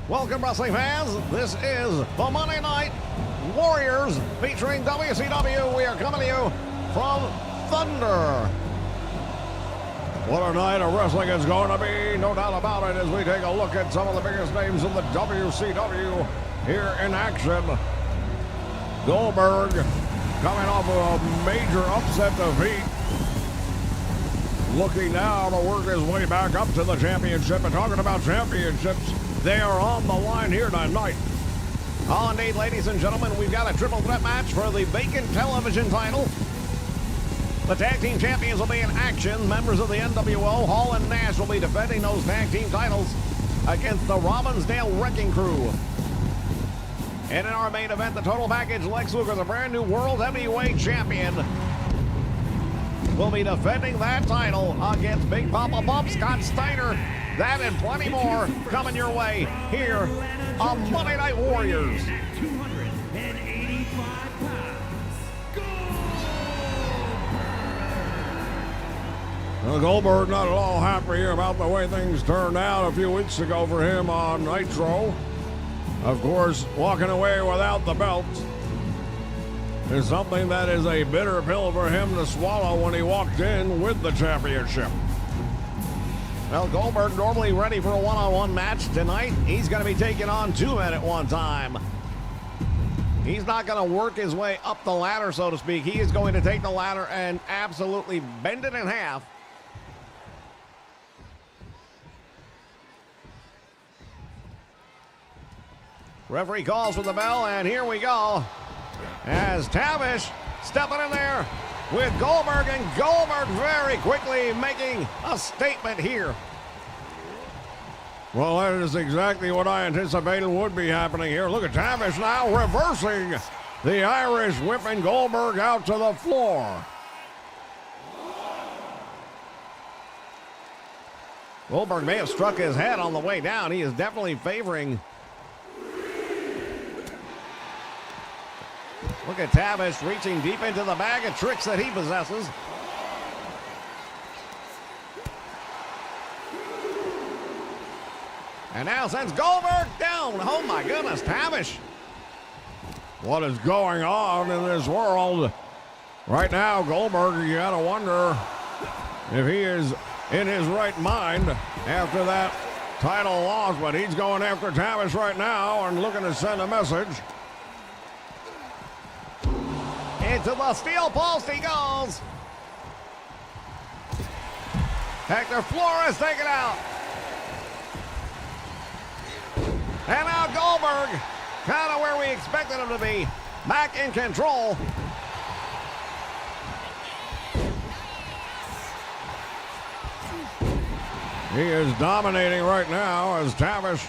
Welcome, wrestling fans. This is the Monday Night Warriors featuring WCW. We are coming to you from Thunder. What a night of wrestling it's going to be, no doubt about it, as we take a look at some of the biggest names in the WCW here in action. Goldberg coming off of a major upset defeat, looking now to work his way back up to the championship. And talking about championships, they are on the line here tonight. Oh, indeed, ladies and gentlemen, we've got a triple threat match for the vacant television title. The tag team champions will be in action. Members of the NWO, Hall and Nash, will be defending those tag team titles against the Robbinsdale Wrecking Crew. And in our main event, the total package, Lex Luger, the brand new World Heavyweight Champion, will be defending that title against Big Papa Bump Scott Steiner. That and plenty more coming your way here on Monday Night Warriors. 285 pounds. Goldberg not at all happy about the way things turned out a few weeks ago for him on Nitro. Of course, walking away without the belt is something that is a bitter pill for him to swallow when he walked in with the championship. Well, Goldberg normally ready for a one-on-one match tonight. He's going to be taking on two men at one time. He's not going to work his way up the ladder, so to speak. He is going to take the ladder and absolutely bend it in half. Referee calls for the bell, and here we go. As Tavish stepping in there with Goldberg, and Goldberg very quickly making a statement here. Well, that is exactly what I anticipated would be happening here. Look at Tavish now reversing the Irish, whipping Goldberg out to the floor. Goldberg may have struck his head on the way down. He is definitely favoring. Look at Tavish reaching deep into the bag of tricks that he possesses. And now sends Goldberg down. Oh my goodness, Tavish. What is going on in this world? Right now, Goldberg, you gotta wonder if he is in his right mind after that title loss, but he's going after Tavish right now and looking to send a message. Into the steel post he goes. Hector Flores taken out. And now Goldberg, kind of where we expected him to be, back in control. He is dominating right now as Tavish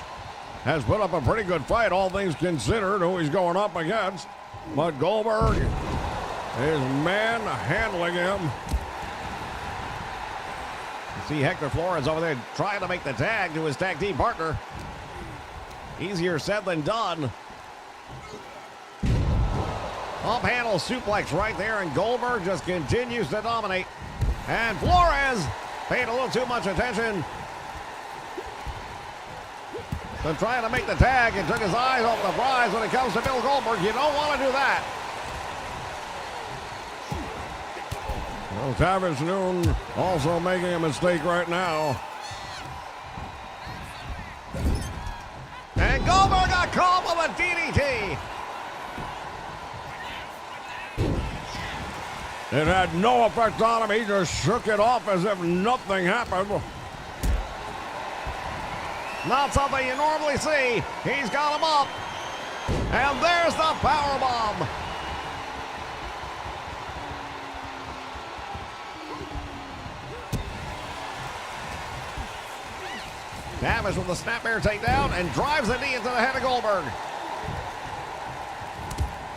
has put up a pretty good fight, all things considered, who he's going up against. But Goldberg is manhandling him. You see Hector Flores over there trying to make the tag to his tag team partner. Easier said than done. Up handle suplex right there, and Goldberg just continues to dominate. And Flores paid a little too much attention to trying to make the tag and took his eyes off the prize when it comes to Bill Goldberg. You don't want to do that. Well, Tavish Noon also making a mistake right now. And Goldberg got caught with a DDT. It had no effect on him. He just shook it off as if nothing happened. Not something you normally see. He's got him up. And there's the powerbomb. Tavish with the snapmare takedown and drives the knee into the head of Goldberg.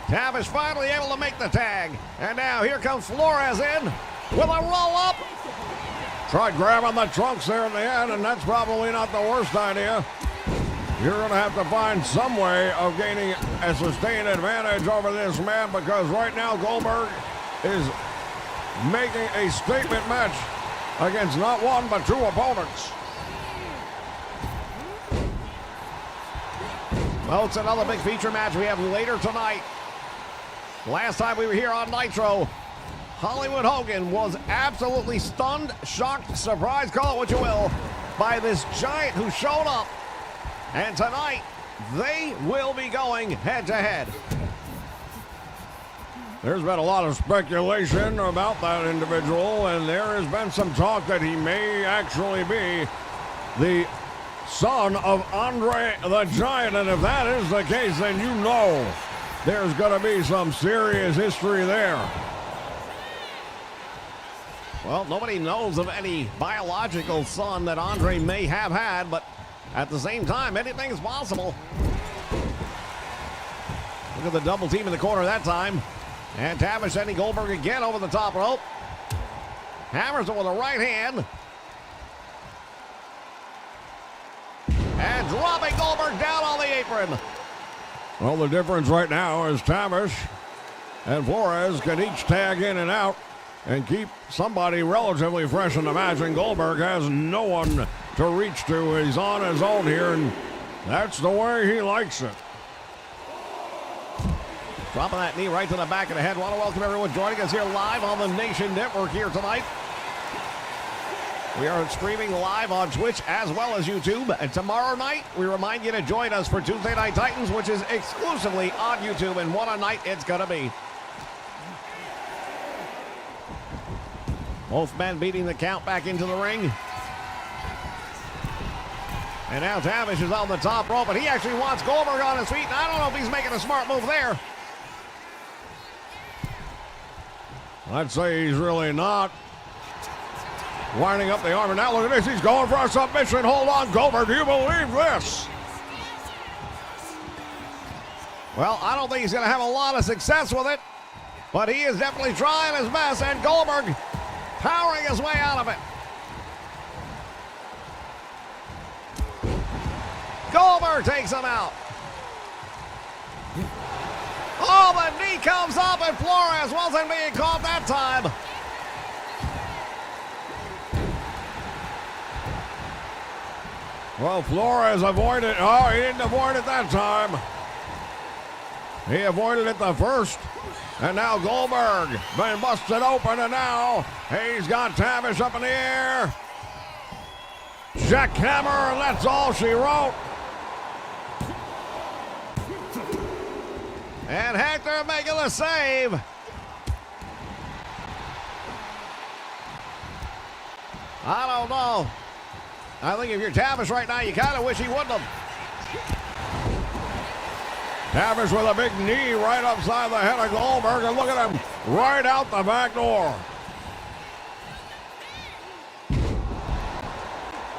Tavish finally able to make the tag. And now here comes Flores in with a roll-up. Tried grabbing the trunks there in the end, and that's probably not the worst idea. You're going to have to find some way of gaining a sustained advantage over this man, because right now Goldberg is making a statement match against not one but two opponents. Well, it's another big feature match we have later tonight. Last time we were here on Nitro, Hollywood Hogan was absolutely stunned, shocked, surprised, call it what you will, by this giant who showed up. And tonight, they will be going head-to-head. There's been a lot of speculation about that individual, and there has been some talk that he may actually be the son of Andre the Giant. And if that is the case, then you know there's going to be some serious history there. Well, nobody knows of any biological son that Andre may have had, but at the same time, anything is possible. Look at the double team in the corner that time. And Tavish sending Goldberg again over the top rope. Hammers it with a right hand. And dropping Goldberg down on the apron. Well, the difference right now is Tavish and Flores can each tag in and out and keep somebody relatively fresh in the match, and Goldberg has no one to reach to. He's on his own here, and that's the way he likes it. Dropping that knee right to the back of the head. Want to welcome everyone joining us here live on the Nation Network here tonight. We are streaming live on Twitch as well as YouTube. And tomorrow night, we remind you to join us for Tuesday Night Titans, which is exclusively on YouTube. And what a night it's going to be. Both men beating the count back into the ring. And now Tavish is on the top rope, but he actually wants Goldberg on his feet. And I don't know if he's making a smart move there. I'd say he's really not. Winding up the arm, and now look at this. He's going for a submission. Hold on, Goldberg. Do you believe this? Well, I don't think he's going to have a lot of success with it, but he is definitely trying his best, and Goldberg powering his way out of it. Goldberg takes him out. Oh, the knee comes up, and Flores wasn't being caught that time. Well, Flores avoided. Oh, he didn't avoid it that time. He avoided it the first. And now Goldberg been busted open, and now he's got Tavish up in the air. Jackhammer, and that's all she wrote. And Hector making the save. I don't know. I think if you're Tavish right now, you kind of wish he wouldn't have. Tavish with a big knee right upside the head of Goldberg, and look at him right out the back door.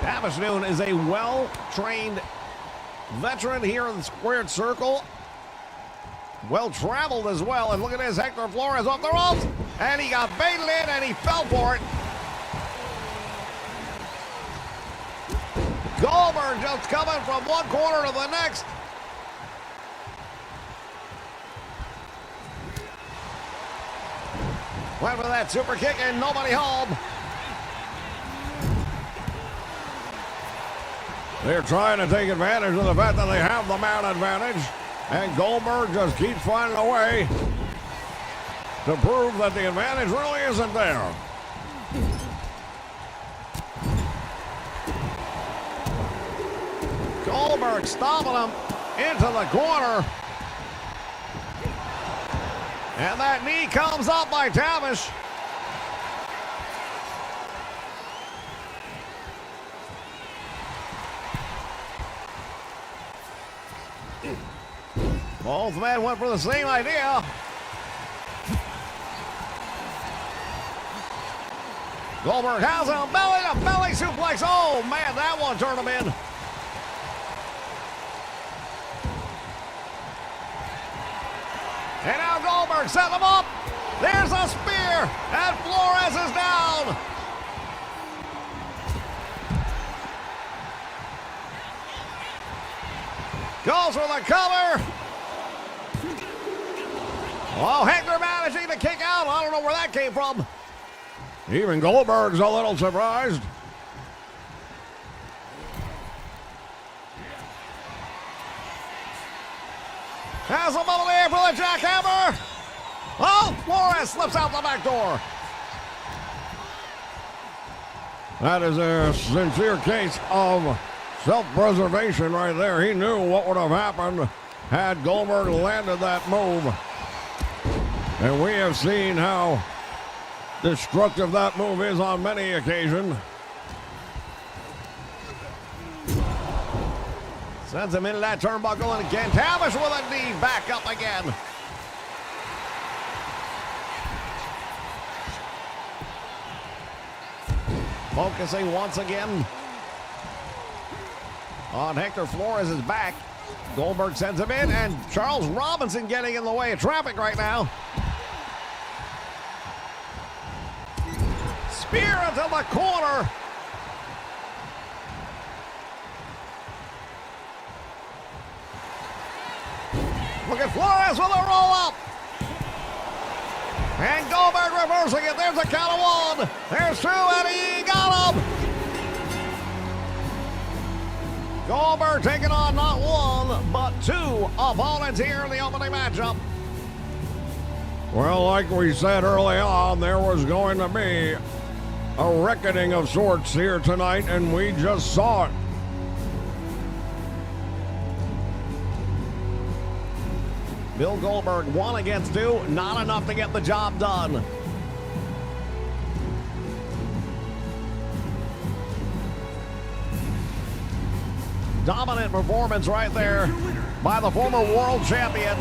Tavish Noon is a well-trained veteran here in the squared circle. Well-traveled as well. And look at this, Hector Flores off the ropes. And he got baited in, and he fell for it. Goldberg just coming from one corner to the next. Went for that super kick, and nobody home. They're trying to take advantage of the fact that they have the man advantage. And Goldberg just keeps finding a way to prove that the advantage really isn't there. Goldberg stomping him into the corner. And that knee comes up by Tavish. Both men went for the same idea. Goldberg has him belly suplex. Oh man, that one turned him in. And now Goldberg set him up. There's a spear, and Flores is down. Goes for the cover. Oh, Hector managing to kick out. I don't know where that came from. Even Goldberg's a little surprised. Has a ball in the air for the jackhammer. Oh, Flores slips out the back door. That is a sincere case of self-preservation right there. He knew what would have happened had Goldberg landed that move. And we have seen how destructive that move is on many occasions. Sends him into that turnbuckle, and again, Tavish with a knee back up again. Focusing once again on Hector Flores' back. Goldberg sends him in, and Charles Robinson getting in the way of traffic right now. Spear into the corner. Look at Flores with a roll-up. And Goldberg reversing it. There's a count of one. There's two, and he got him. Goldberg taking on not one, but two opponents here in the opening matchup. Well, like we said early on, there was going to be a reckoning of sorts here tonight, and we just saw it. Bill Goldberg, 1 against 2, not enough to get the job done. Dominant performance right there by the former world champion.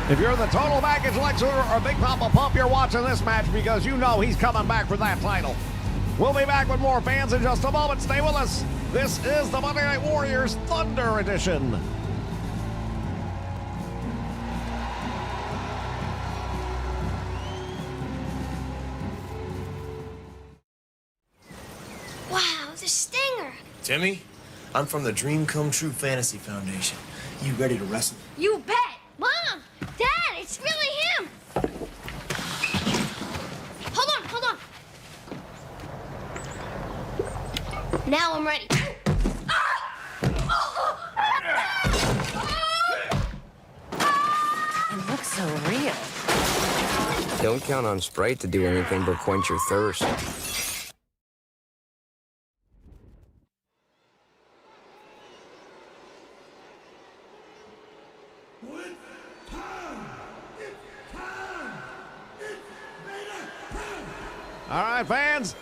If you're the total package Lex Luger or Big Papa Pump, you're watching this match because you know he's coming back for that title. We'll be back with more fans in just a moment. Stay with us. This is the Monday Night Warriors Thunder Edition. Wow, the stinger. Timmy, I'm from the Dream Come True Fantasy Foundation. You ready to wrestle? You bet. Mom, Dad, it's really him. Hold on. Now I'm ready. It looks so real. Don't count on Sprite to do anything but quench your thirst. All right, fans.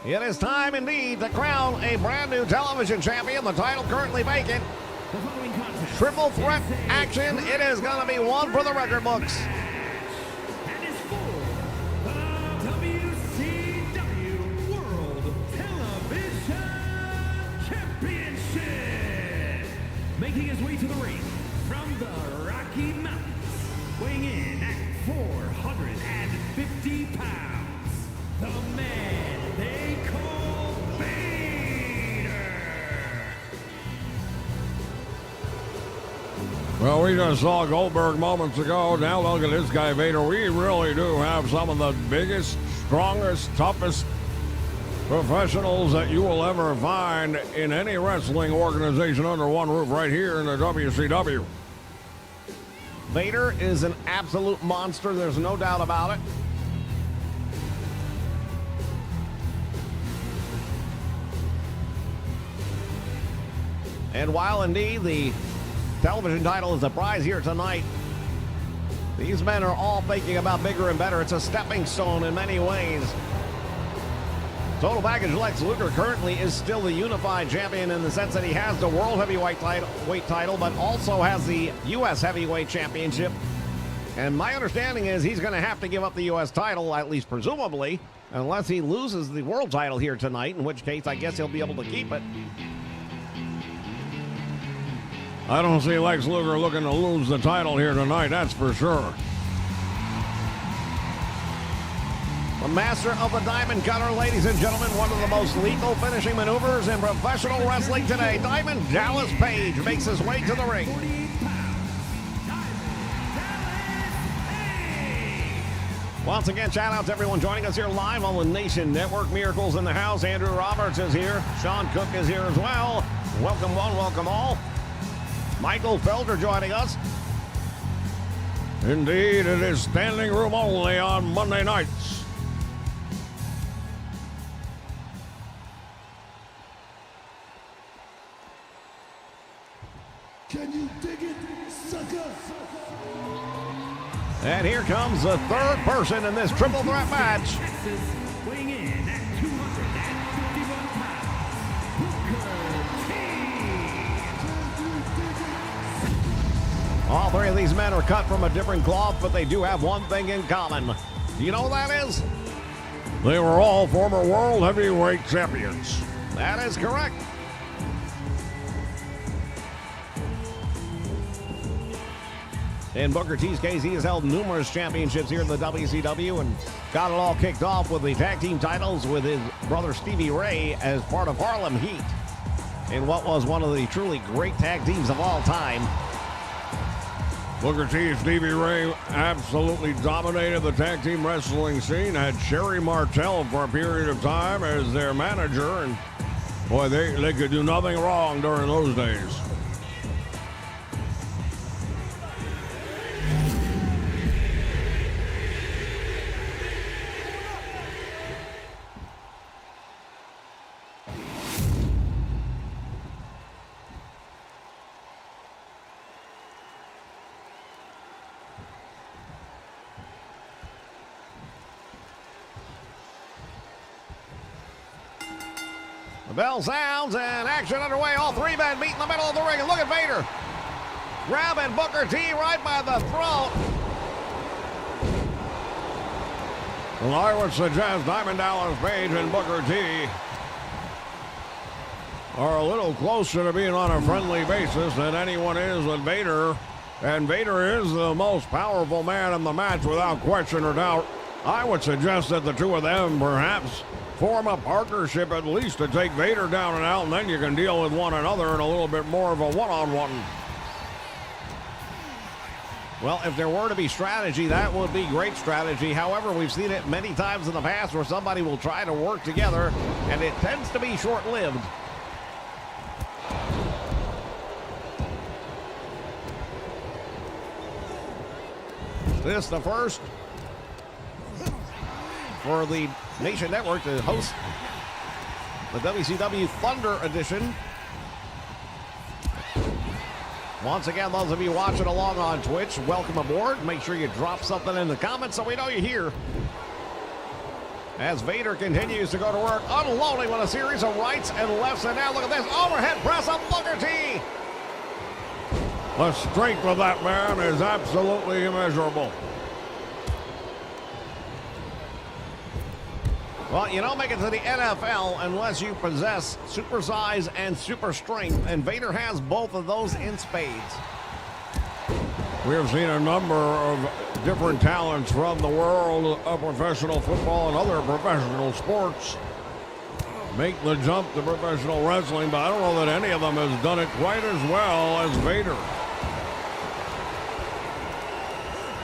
It is time indeed to crown a brand new television champion. The title currently vacant. The following contest Triple threat is a action. It is going to be one for the record books. and is for the WCW World Television Championship. Making his way to the ring from the Rocky Mountains, weighing in at 450 pounds, the man they call Vader. Well, we just saw Goldberg moments ago. Now look at this guy, Vader. We really do have some of the biggest, strongest, toughest professionals that you will ever find in any wrestling organization under one roof right here in the WCW. Vader is an absolute monster. There's no doubt about it. And while indeed the television title is a prize here tonight, these men are all thinking about bigger and better. It's a stepping stone in many ways. Total package Lex Luger currently is still the unified champion in the sense that he has the world heavyweight title, but also has the U.S. heavyweight championship. And my understanding is he's going to have to give up the U.S. title, at least presumably, unless he loses the world title here tonight, in which case I guess he'll be able to keep it. I don't see Lex Luger looking to lose the title here tonight, that's for sure. The master of the diamond cutter, ladies and gentlemen, one of the most lethal finishing maneuvers in professional wrestling today. Diamond Dallas Page makes his way to the ring. 48 pounds, Diamond Dallas Page. Once again, shout out to everyone joining us here live on the Nation Network. Miracles in the house. Andrew Roberts is here. Sean Cook is here as well. Welcome one, welcome all. Michael Felder joining us. Indeed, it is standing room only on Monday nights. Can you dig it, sucker? And here comes the third person in this triple threat match. Texas, weighing in at 251 pounds, Booker T. All three of these men are cut from a different cloth, but they do have one thing in common. Do you know what that is? They were all former world heavyweight champions. That is correct. In Booker T's case, he has held numerous championships here in the WCW and got it all kicked off with the tag team titles with his brother Stevie Ray as part of Harlem Heat in what was one of the truly great tag teams of all time. Booker T and Stevie Ray absolutely dominated the tag team wrestling scene, had Sherry Martel for a period of time as their manager, and boy, they could do nothing wrong during those days. The bell sounds and action underway. All three men meet in the middle of the ring. And look at Vader grabbing Booker T right by the throat. Well, I would suggest Diamond Dallas Page and Booker T are a little closer to being on a friendly basis than anyone is with Vader. And Vader is the most powerful man in the match without question or doubt. I would suggest that the two of them perhaps form a partnership at least to take Vader down and out, and then you can deal with one another in a little bit more of a one-on-one. Well, if there were to be strategy, that would be great strategy. However, we've seen it many times in the past where somebody will try to work together, and it tends to be short-lived. This the first for the Nation Network to host the WCW Thunder Edition. Once again, those of you watching along on Twitch, welcome aboard. Make sure you drop something in the comments so we know you're here. As Vader continues to go to work, unloading with a series of rights and lefts. And now look at this overhead press of Booker T. The strength of that man is absolutely immeasurable. Well, you don't make it to the NFL unless you possess super size and super strength, and Vader has both of those in spades. We have seen a number of different talents from the world of professional football and other professional sports make the jump to professional wrestling, but I don't know that any of them has done it quite as well as Vader.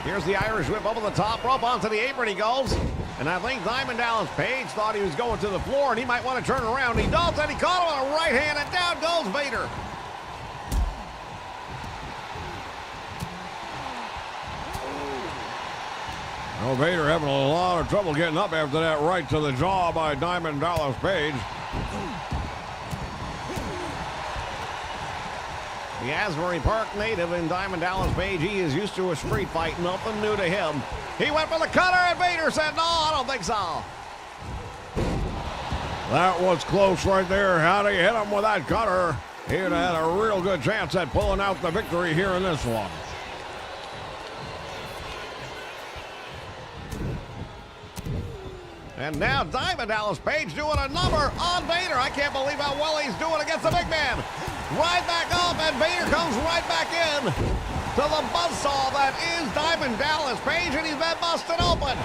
Here's the Irish whip over the top rope, onto the apron he goes. And I think Diamond Dallas Page thought he was going to the floor and he might want to turn around. He does, and he caught him on a right hand, and down goes Vader. Well, Vader having a lot of trouble getting up after that right to the jaw by Diamond Dallas Page. The Asbury Park native in Diamond Dallas Page, he is used to a street fight, nothing new to him. He went for the cutter, and Vader said, no, I don't think so. That was close right there. How'd he hit him with that cutter? He'd have had a real good chance at pulling out the victory here in this one. And now Diamond Dallas Page doing a number on Vader. I can't believe how well he's doing against the big man. Right back up, and Vader comes right back in to the buzzsaw that is Diamond Dallas Page, and he's been busted open.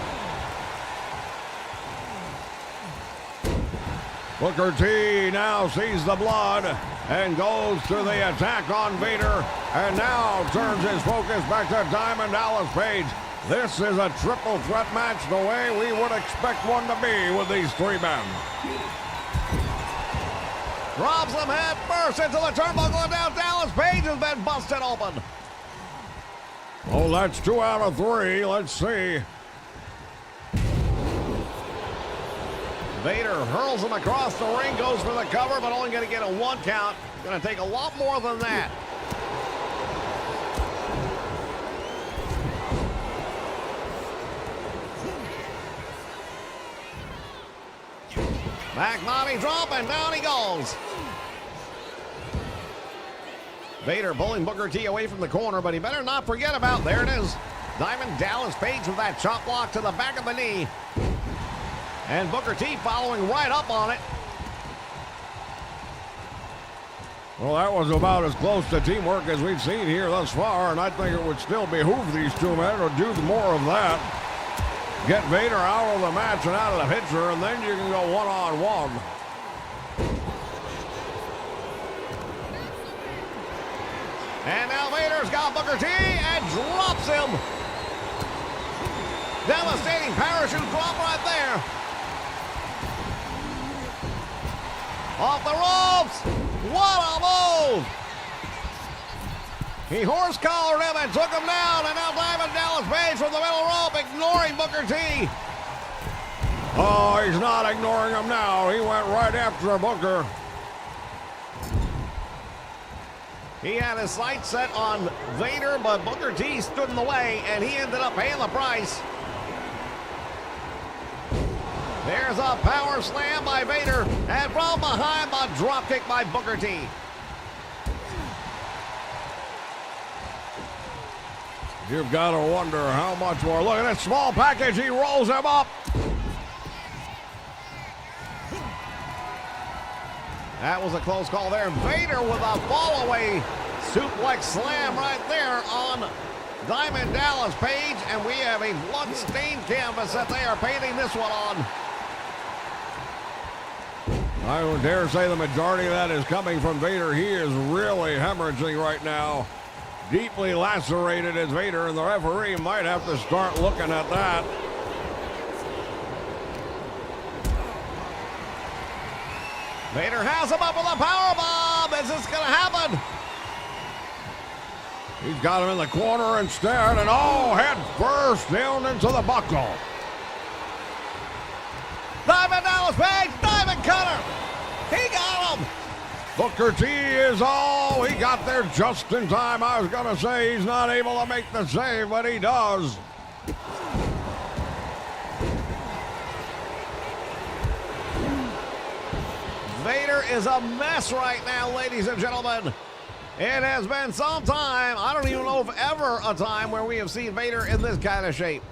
Booker T now sees the blood and goes to the attack on Vader, and now turns his focus back to Diamond Dallas Page. This is a triple threat match the way we would expect one to be with these three men. Drops him head first into the turnbuckle, and now Dallas Page has been busted open. Oh, that's 2 out of 3. Let's see. Vader hurls him across the ring, goes for the cover, but only going to get a 1 count. Going to take a lot more than that. Back body drop, and down he goes. Vader pulling Booker T away from the corner, but he better not forget about, there it is, Diamond Dallas Page with that chop block to the back of the knee. And Booker T following right up on it. Well, that was about as close to teamwork as we've seen here thus far, and I think it would still behoove these two men to do more of that. Get Vader out of the match and out of the picture, and then you can go one-on-one. And now Vader's got Booker T and drops him. Devastating parachute drop right there. Off the ropes. What a move. He horse collared him and took him down, and now Diamond Dallas Page from the middle rope ignoring Booker T. Oh, he's not ignoring him now. He went right after Booker. He had his sights set on Vader, but Booker T stood in the way, and he ended up paying the price. There's a power slam by Vader, and from behind, a drop kick by Booker T. You've got to wonder how much more. Look at that small package. He rolls him up. That was a close call there. Vader with a fall away suplex slam right there on Diamond Dallas Page, and we have a blood-stained canvas that they are painting this one on. I would dare say the majority of that is coming from Vader. He is really hemorrhaging right now. Deeply lacerated as Vader, and the referee might have to start looking at that. Vader has him up with a powerbomb. Is this going to happen? He's got him in the corner instead, and oh, head first down into the buckle. Diamond Dallas Page, Diamond Cutter. He got him. Booker T is all. He got there just in time. I was going to say he's not able to make the save, but he does. Vader is a mess right now, ladies and gentlemen. It has been some time. I don't even know if ever a time where we have seen Vader in this kind of shape.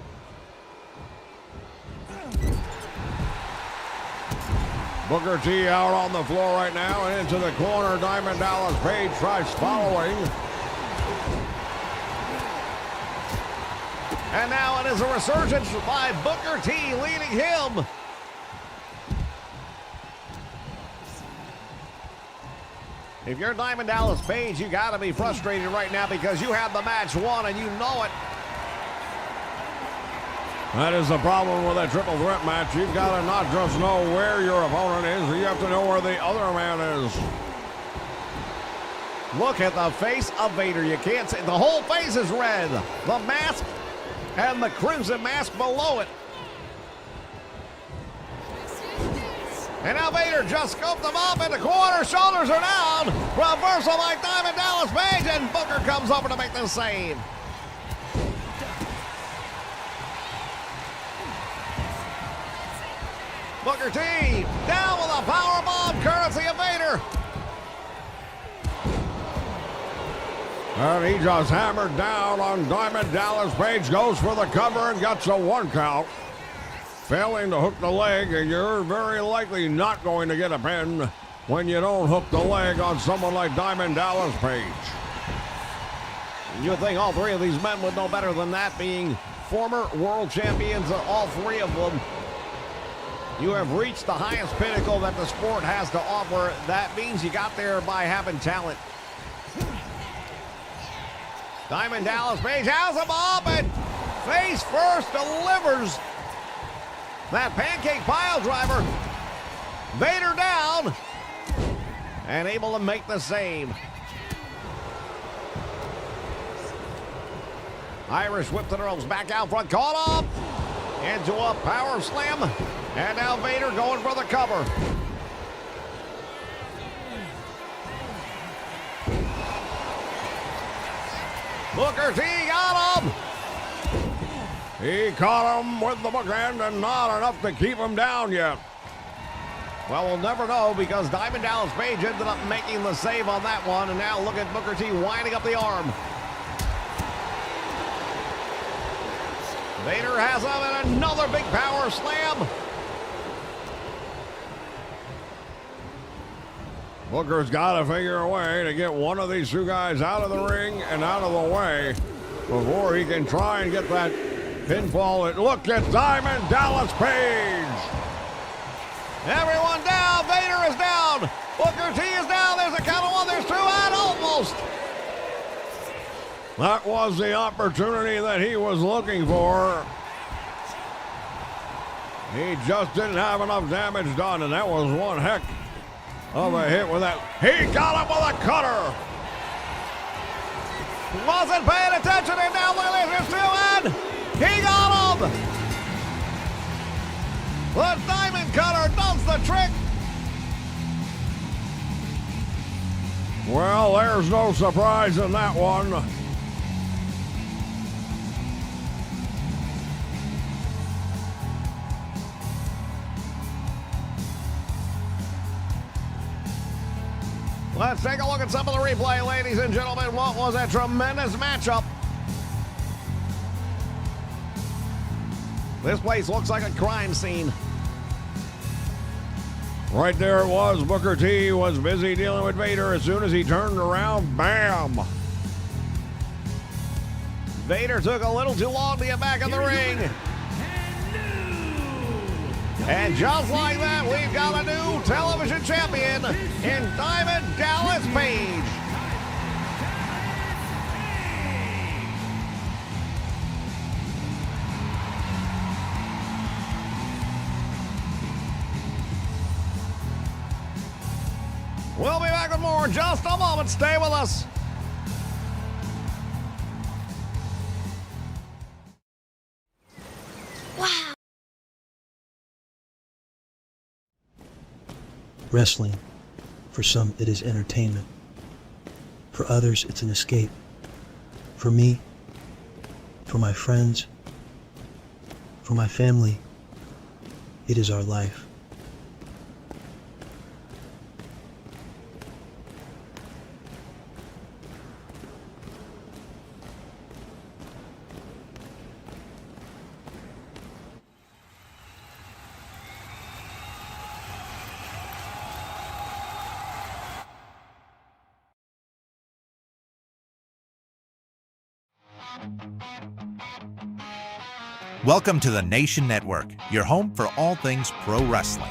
Booker T out on the floor right now and into the corner. Diamond Dallas Page tries following. And now it is a resurgence by Booker T leading him. If you're Diamond Dallas Page, you got to be frustrated right now because you have the match won and you know it. That is the problem with a triple threat match. You've got to not just know where your opponent is, you have to know where the other man is. Look at the face of Vader. You can't see. The whole face is red. The mask and the crimson mask below it. And now Vader just scoped him up in the corner. Shoulders are down. Reversal by Diamond Dallas Page, and Booker comes over to make the save. Booker T down with a powerbomb courtesy of Vader. And he just hammered down on Diamond Dallas Page. Goes for the cover and gets a 1 count. Failing to hook the leg, and you're very likely not going to get a pin when you don't hook the leg on someone like Diamond Dallas Page. You would think all three of these men would know better than that, being former world champions, all three of them. You have reached the highest pinnacle that the sport has to offer. That means you got there by having talent. Diamond Dallas Page has him up and face first delivers that pancake pile driver. Vader down. and able to make the save. Irish whip to the ropes, back out front, caught up into a power slam, and now Vader going for the cover. Booker T got him. He caught him with the bookhand and not enough to keep him down yet. Well, we'll never know because Diamond Dallas Page ended up making the save on that one, and now look at Booker T winding up the arm. Vader has him and another big power slam. Booker's got to figure a way to get one of these two guys out of the ring and out of the way before he can try and get that pinfall. Look at Diamond Dallas Page. Everyone down. Vader is down. Booker T is down. There's a count of one. There's two, and almost. That was the opportunity that he was looking for. He just didn't have enough damage done, and that was one heck of a hit with that. He got him with a cutter. Wasn't paying attention, and now look at this, two, and he got him. The diamond cutter does the trick. Well, there's no surprise in that one. Let's take a look at some of the replay, ladies and gentlemen. What was a tremendous matchup. This place looks like a crime scene. Right there it was. Booker T was busy dealing with Vader. As soon as he turned around, bam! Vader took a little too long to get back in the ring. And just like that, we've got a new television champion in Diamond Dallas Page. We'll be back with more in just a moment. Stay with us. Wow. Wrestling, for some, it is entertainment. For others, it's an escape. For me, for my friends, for my family, it is our life. Welcome to the Nation Network, your home for all things pro wrestling.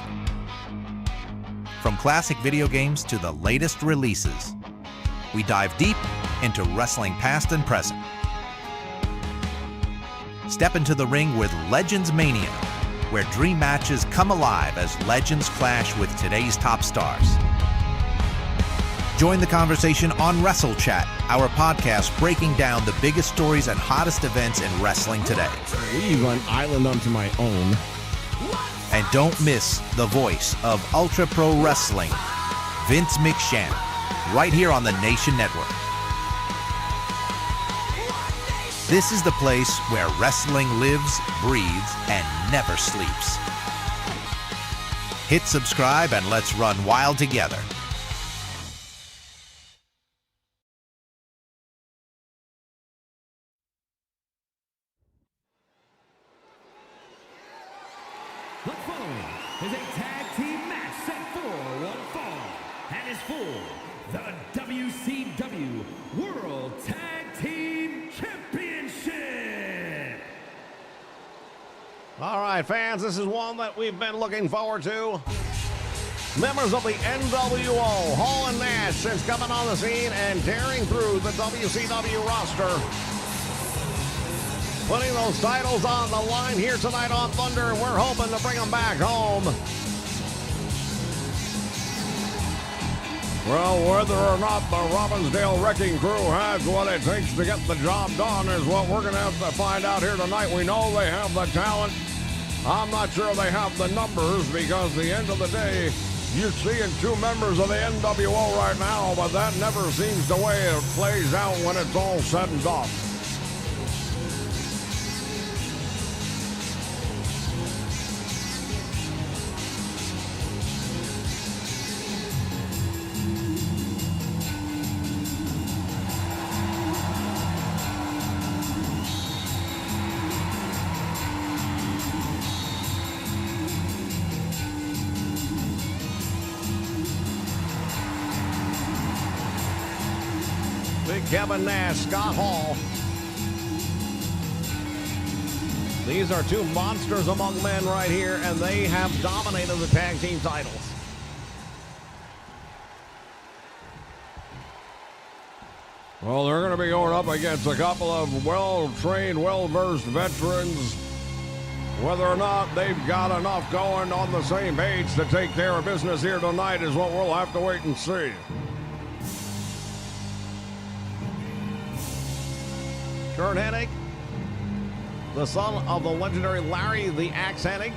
From classic video games to the latest releases, we dive deep into wrestling past and present. Step into the ring with Legends Mania, where dream matches come alive as legends clash with today's top stars. Join the conversation on Wrestle Chat, our podcast breaking down the biggest stories and hottest events in wrestling today. Leave an island unto my own. And don't miss the voice of Ultra Pro Wrestling, Vince McShane, right here on the Nation Network. This is the place where wrestling lives, breathes, and never sleeps. Hit subscribe and let's run wild together. The following is a tag team match set for one fall and is for the WCW World Tag Team Championship. All right, fans, this is one that we've been looking forward to. Members of the NWO, Hall and Nash, since coming on the scene and tearing through the WCW roster. Putting those titles on the line here tonight on Thunder, and we're hoping to bring them back home. Well, whether or not the Robbinsdale Wrecking Crew has what it takes to get the job done is what we're going to have to find out here tonight. We know they have the talent. I'm not sure they have the numbers because at the end of the day, you're seeing two members of the NWO right now, but that never seems the way it plays out when it's all said and done. Kevin Nash, Scott Hall. These are two monsters among men right here, and they have dominated the tag team titles. Well, they're going to be going up against a couple of well-trained, well-versed veterans. Whether or not they've got enough going on the same page to take care of business here tonight is what we'll have to wait and see. Kurt Hennig, the son of the legendary Larry the Axe Hennig.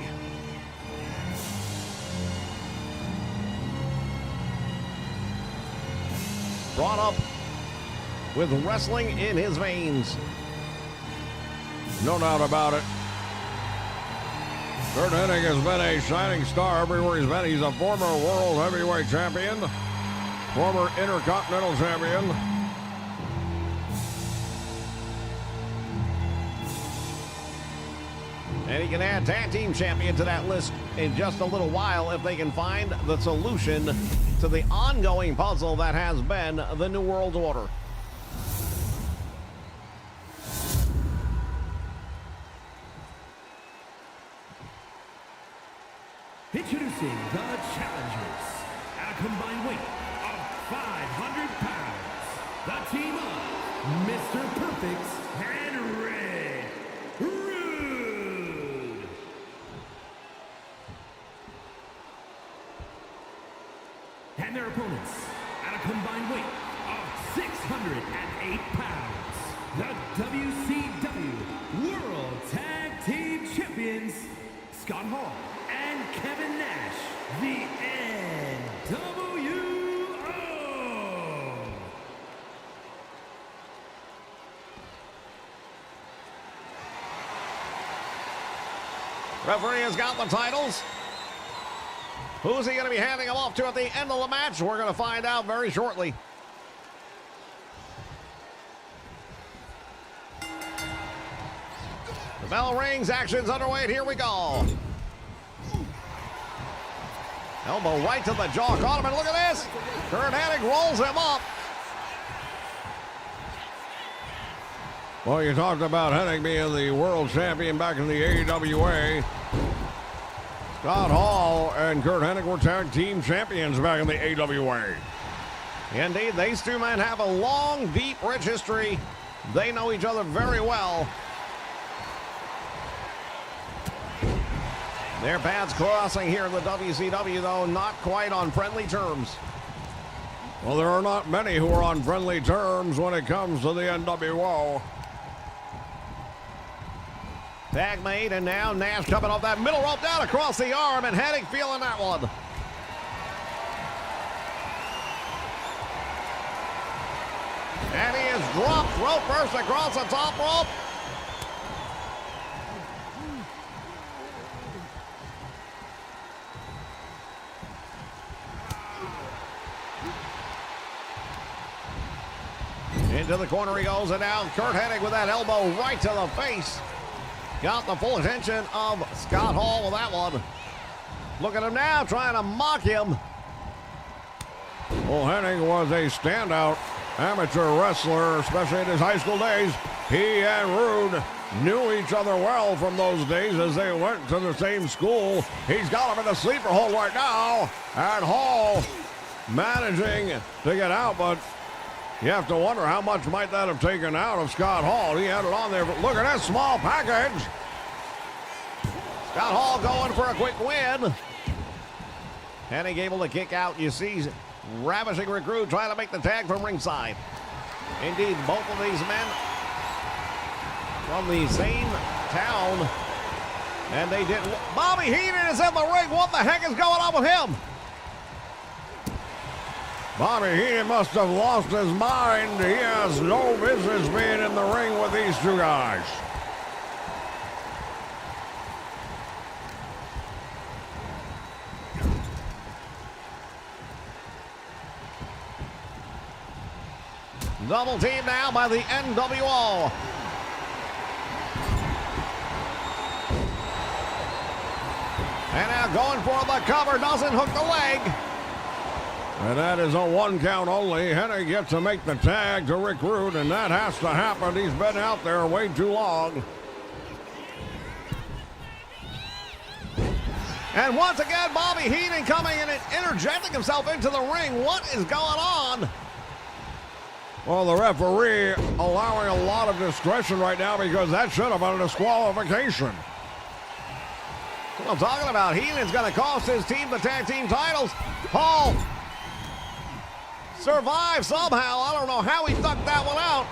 Brought up with wrestling in his veins. No doubt about it. Kurt Hennig has been a shining star everywhere he's been. He's a former World Heavyweight Champion, former Intercontinental Champion. And he can add tag team champion to that list in just a little while if they can find the solution to the ongoing puzzle that has been the New World Order. Introducing the challengers at a combined weight of 500 pounds. The team of Mr. Perfect and Red Rude. And their opponents at a combined weight of 608 pounds. The WCW World Tag Team Champions, Scott Hall and Kevin Nash, the NWO. Referee has got the titles. Who's he going to be handing them off to at the end of the match? We're going to find out very shortly. The bell rings, action's underway, and here we go. Elbow right to the jaw, caught him, and look at this. Kurt Hennig rolls him up. Well, you talked about Hennig being the world champion back in the AWA. Scott Hall and Kurt Hennig were tag team champions back in the AWA. Indeed, these two men have a long, deep, rich history. They know each other very well. Their paths crossing here in the WCW, though, not quite on friendly terms. Well, there are not many who are on friendly terms when it comes to the NWO. Tag made, and now Nash coming off that middle rope down across the arm, and Hennig feeling that one. And he is dropped rope first across the top rope. Into the corner he goes, and now Kurt Hennig with that elbow right to the face. Got the full attention of Scott Hall with that one. Look at him now, trying to mock him. Well, Hennig was a standout amateur wrestler, especially in his high school days. He and Rude knew each other well from those days as they went to the same school. He's got him in a sleeper hold right now, and Hall managing to get out, but you have to wonder how much might that have taken out of Scott Hall. He had it on there, but look at this small package. Scott Hall going for a quick win. Hennig able to kick out. You see Ravishing Rick Rude trying to make the tag from ringside. Indeed, both of these men from the same town. And they did. Bobby Heenan is in the ring. What the heck is going on with him? Bobby Heenan must have lost his mind. He has no business being in the ring with these two guys. Double team now by the NWO. And now going for the cover, doesn't hook the leg. And that is a 1 count only. Hennig gets to make the tag to Rick Rude, and that has to happen. He's been out there way too long. And once again, Bobby Heenan coming in and interjecting himself into the ring. What is going on? Well, the referee allowing a lot of discretion right now because that should have been a disqualification. What I'm talking about, Heenan's going to cost his team the tag team titles. Hall survived somehow. I don't know how he ducked that one out.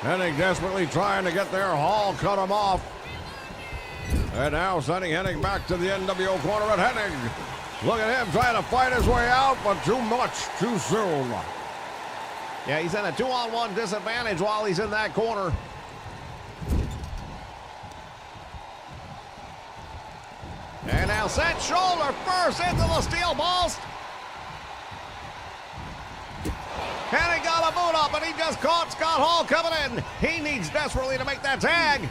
Hennig desperately trying to get there. Hall cut him off. And now sending Hennig back to the NWO corner at Hennig. Look at him trying to fight his way out, but too much, too soon. Yeah, he's in a 2-on-1 disadvantage while he's in that corner. And now set shoulder first into the steel post. And he got a boot up, and he just caught Scott Hall coming in. He needs desperately to make that tag.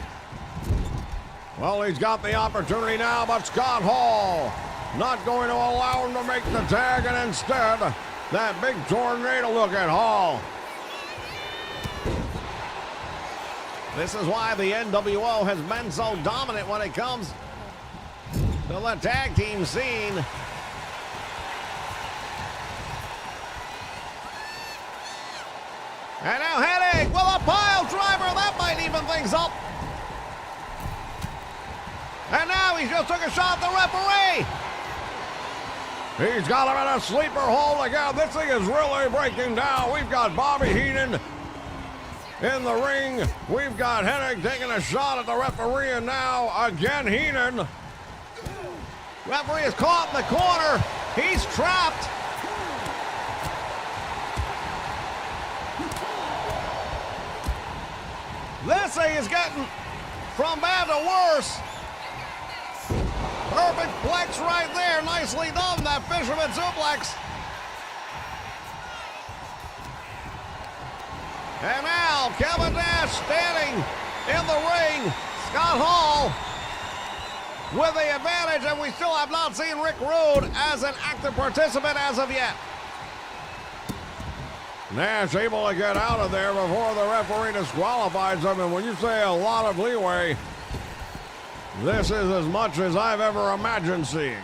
Well, he's got the opportunity now, but Scott Hall not going to allow him to make the tag, and instead, that big tornado look at Hall. This is why the NWO has been so dominant when it comes to the tag team scene. And now Hennig with a pile driver. That might even things up. And now he just took a shot at the referee. He's got him in a sleeper hold again. This thing is really breaking down. We've got Bobby Heenan in the ring. We've got Hennig taking a shot at the referee, and now again Heenan. Referee is caught in the corner. He's trapped. This thing is getting from bad to worse. Perfect flex right there. Nicely done, that fisherman suplex. And now Kevin Nash standing in the ring. Scott Hall with the advantage, and we still have not seen Rick Rude as an active participant as of yet. Nash able to get out of there before the referee disqualifies him, and when you say a lot of leeway, this is as much as I've ever imagined seeing.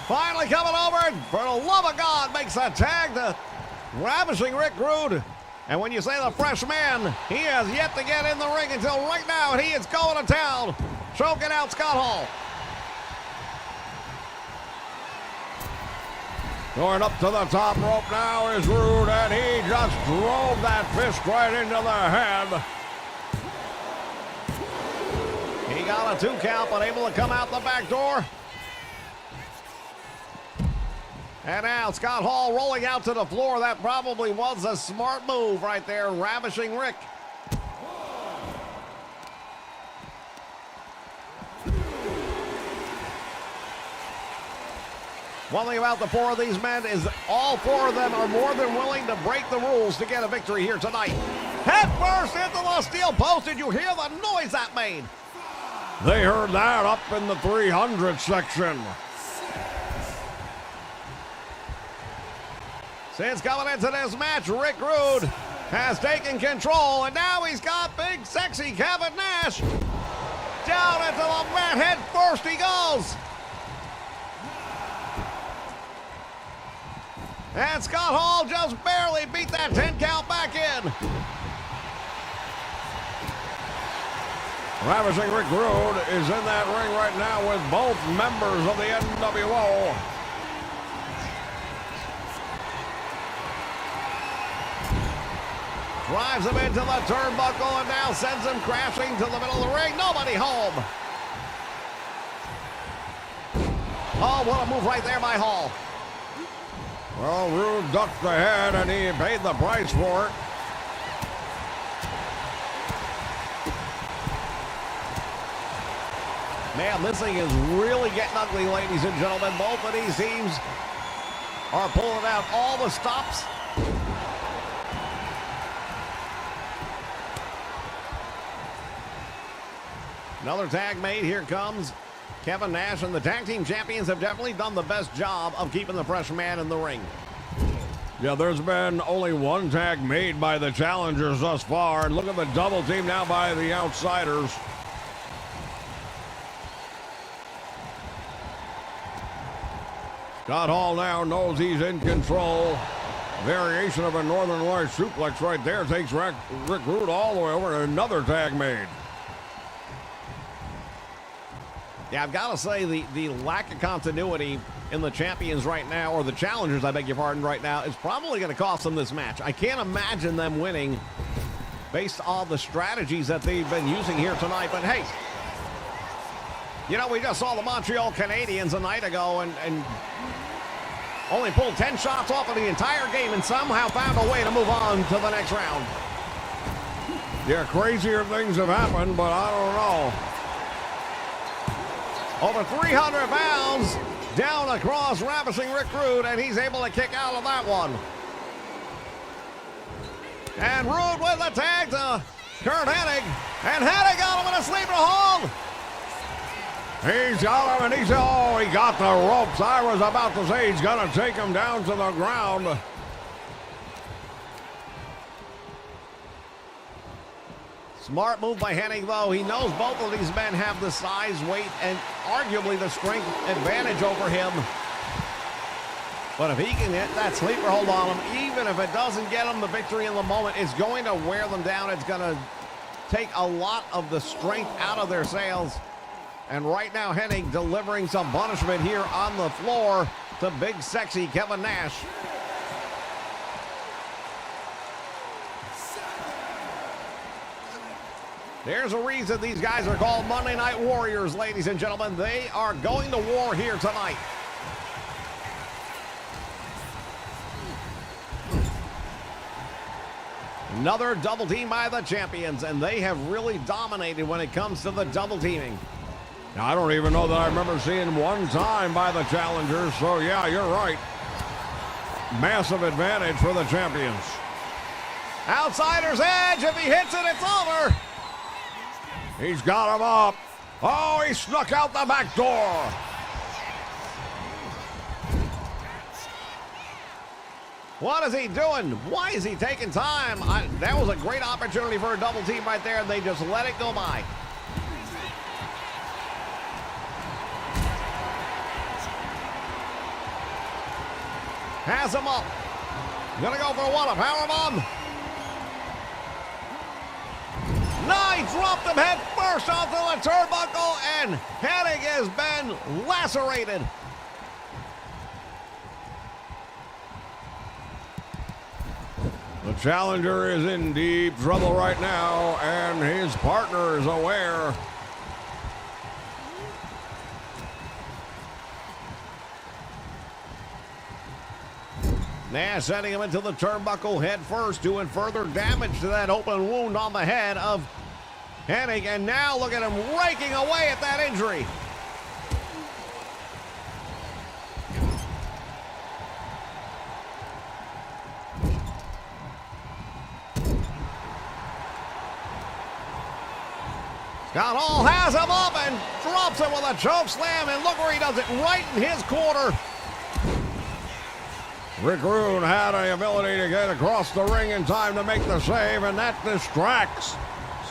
Finally coming over, and for the love of God, makes a tag to Ravishing Rick Rude. And when you say the fresh man, he has yet to get in the ring until right now, and he is going to town, choking out Scott Hall. Going up to the top rope now is Rude, and he just drove that fist right into the head. He got a 2 count, but able to come out the back door. And now Scott Hall rolling out to the floor. That probably was a smart move right there, Ravishing Rick. One thing about the 4 of these men is all 4 of them are more than willing to break the rules to get a victory here tonight. Head first into the steel post. Did you hear the noise that made? They heard that up in the 300 section. Since coming into this match, Rick Rude has taken control, and now he's got big, sexy Kevin Nash. Down into the mat, head first he goes. And Scott Hall just barely beat that 10 count back in. Ravishing Rick Rude is in that ring right now with both members of the NWO. Drives him into the turnbuckle and now sends him crashing to the middle of the ring. Nobody home. Oh, what a move right there by Hall. Well, Rude ducked the head and he paid the price for it. Man, this thing is really getting ugly, ladies and gentlemen. Both of these teams are pulling out all the stops. Another tag made. Here comes Kevin Nash, and the tag team champions have definitely done the best job of keeping the fresh man in the ring. Yeah, there's been only one tag made by the challengers thus far. And look at the double team now by the outsiders. Scott Hall now knows he's in control. Variation of a Northern Light suplex right there takes Rick Rude all the way over to another tag made. Yeah, I've got to say the lack of continuity in the champions right now, or the challengers, I beg your pardon, right now, is probably going to cost them this match. I can't imagine them winning based on the strategies that they've been using here tonight. But hey, you know, we just saw the Montreal Canadiens a night ago and only pulled 10 shots off of the entire game and somehow found a way to move on to the next round. Yeah, crazier things have happened, but I don't know. Over 300 pounds down across Ravishing Rick Rude, and he's able to kick out of that one. And Rude with the tag to Kurt Hennig, and Hennig got him in a sleeper hold. He's got him, and he got the ropes. I was about to say he's going to take him down to the ground. Smart move by Hennig, though. He knows both of these men have the size, weight, and arguably the strength advantage over him. But if he can hit that sleeper hold on him, even if it doesn't get him the victory in the moment, it's going to wear them down. It's going to take a lot of the strength out of their sails. And right now, Hennig delivering some punishment here on the floor to big, sexy Kevin Nash. There's a reason these guys are called Monday Night Warriors, ladies and gentlemen. They are going to war here tonight. Another double team by the champions, and they have really dominated when it comes to the double teaming. Now, I don't even know that I remember seeing one time by the challengers, so yeah, you're right. Massive advantage for the champions. Outsider's edge. If he hits it, it's over. He's got him up. Oh, he snuck out the back door. What is he doing? Why is he taking time? That was a great opportunity for a double team right there, and they just let it go by. Has him up. Gonna go for what? A powerbomb? No, he dropped him head first onto the turnbuckle, and Hennig has been lacerated. The challenger is in deep trouble right now, and his partner is aware. Nash sending him into the turnbuckle head first, doing further damage to that open wound on the head of Hennig. And now look at him raking away at that injury. Scott Hall has him up and drops him with a choke slam, and look where he does it, right in his corner. Rick Rude had the ability to get across the ring in time to make the save, and that distracts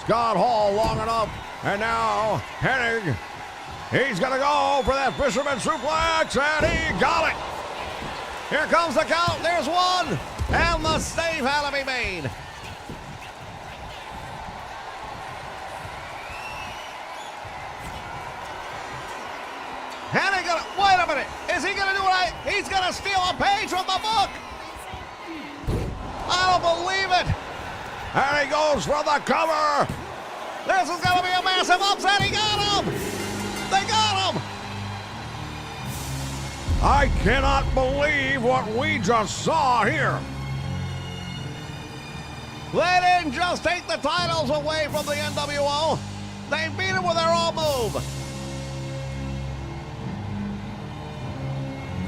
Scott Hall long enough. And now Hennig, he's going to go for that fisherman suplex, and he got it. Here comes the count. There's one. And the save had to be made. And he gonna, wait a minute. Is he gonna do what he's gonna steal a page from the book. I don't believe it. And he goes for the cover. This is gonna be a massive upset. He got him. They got him. I cannot believe what we just saw here. They didn't just take the titles away from the NWO. They beat him with their own move.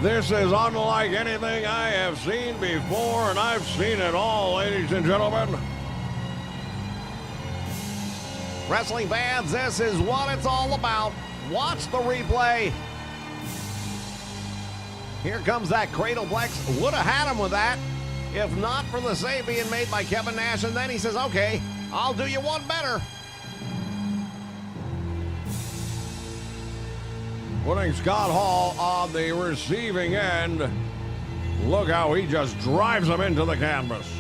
This is unlike anything I have seen before, and I've seen it all, ladies and gentlemen. Wrestling fans, this is what it's all about. Watch the replay. Here comes that cradle plex. Would have had him with that if not for the save being made by Kevin Nash. And then he says, okay, I'll do you one better. Putting Scott Hall on the receiving end. Look how he just drives him into the canvas.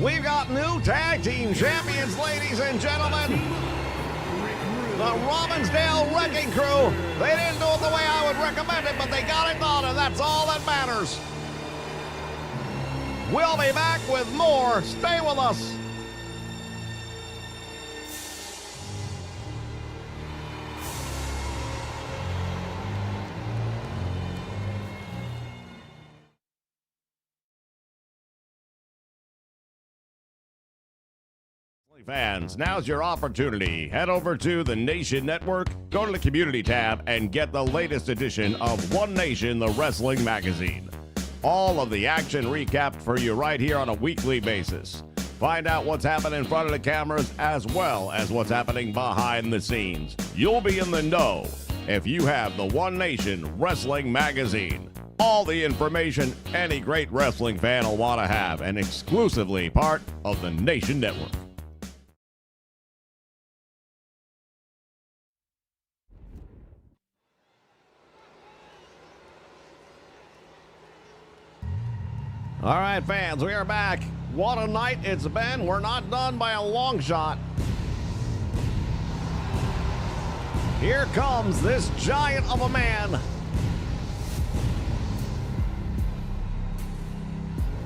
We've got new tag team champions, ladies and gentlemen. The Robbinsdale Wrecking Crew. They didn't do it the way I would recommend it, but they got it done, and that's all that matters. We'll be back with more. Stay with us. Fans, now's your opportunity. Head over to the Nation Network, go to the Community tab, and get the latest edition of One Nation, the wrestling magazine. All of the action recapped for you right here on a weekly basis. Find out what's happening in front of the cameras as well as what's happening behind the scenes. You'll be in the know if you have the One Nation Wrestling Magazine. All the information any great wrestling fan will want to have, and exclusively part of the Nation Network. All right, fans, we are back. What a night it's been. We're not done by a long shot. Here comes this giant of a man.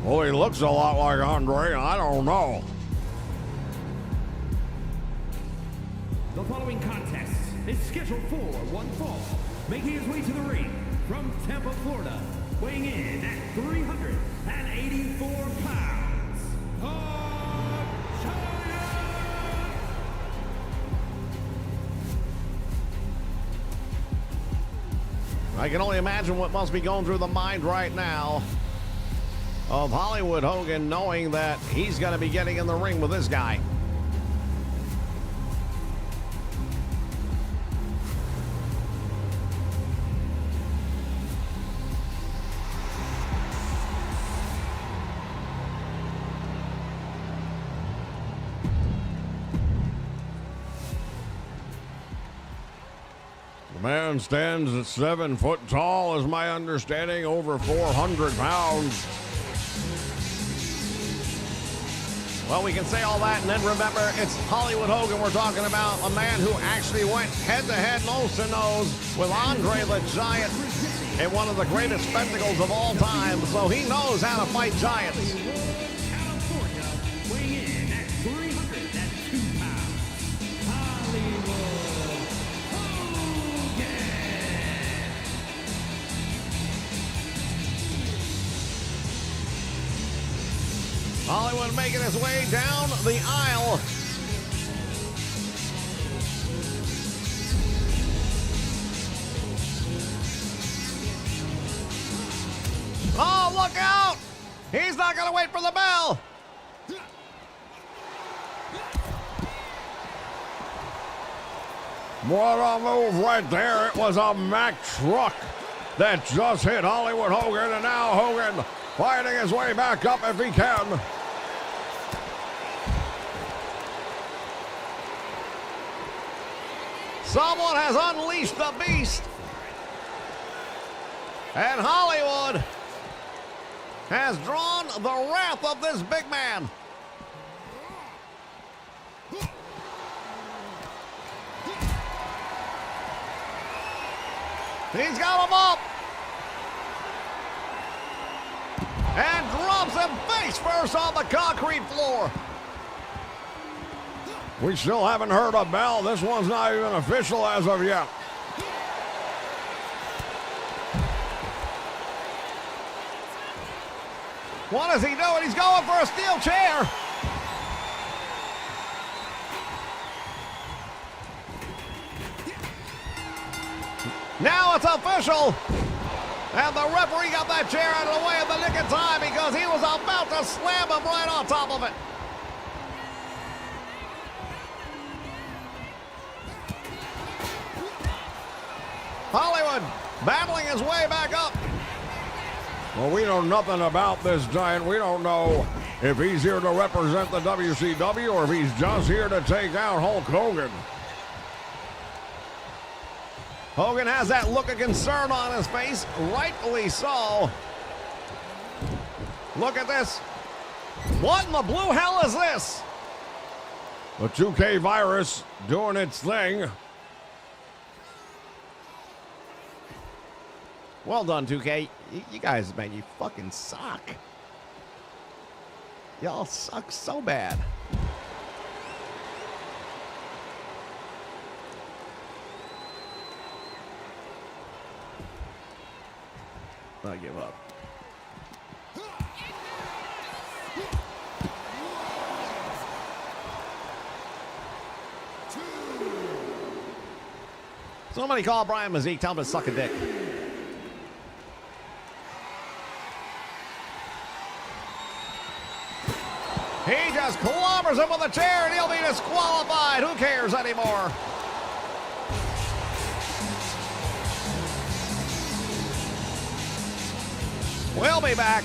Well, he looks a lot like Andre. I don't know. The following contest is scheduled for one fall, making his way to the ring from Tampa, Florida, weighing in at 384 pounds, the Giant! I can only imagine what must be going through the mind right now of Hollywood Hogan, knowing that he's going to be getting in the ring with this guy. The man stands at 7 foot tall, is my understanding, over 400 pounds. Well, we can say all that, and then remember, it's Hollywood Hogan we're talking about, a man who actually went head-to-head, nose-to-nose with Andre the Giant in one of the greatest spectacles of all time, so he knows how to fight giants. California, weighing in at 302 pounds, Hollywood Hogan! Hollywood making his way down the aisle. Oh, look out! He's not going to wait for the bell. What a move right there. It was a Mack truck that just hit Hollywood Hogan, and now Hogan fighting his way back up if he can. Someone has unleashed the beast. And Hollywood has drawn the wrath of this big man. He's got him up. And drops him face first on the concrete floor. We still haven't heard a bell. This one's not even official as of yet. What is he doing? He's going for a steel chair. Now it's official. And the referee got that chair out of the way in the nick of time because he was about to slam him right on top of it. Hollywood battling his way back up. Well, we know nothing about this giant. We don't know if he's here to represent the WCW or if he's just here to take out Hulk Hogan. Hogan has that look of concern on his face, rightfully so. Look at this. What in the blue hell is this? The 2K virus doing its thing. Well done, 2K. You guys, man, you fucking suck. Y'all suck so bad. I give up. Somebody call Brian Mazik, tell him to suck a dick. He just clobbers him with a chair and he'll be disqualified. Who cares anymore? We'll be back.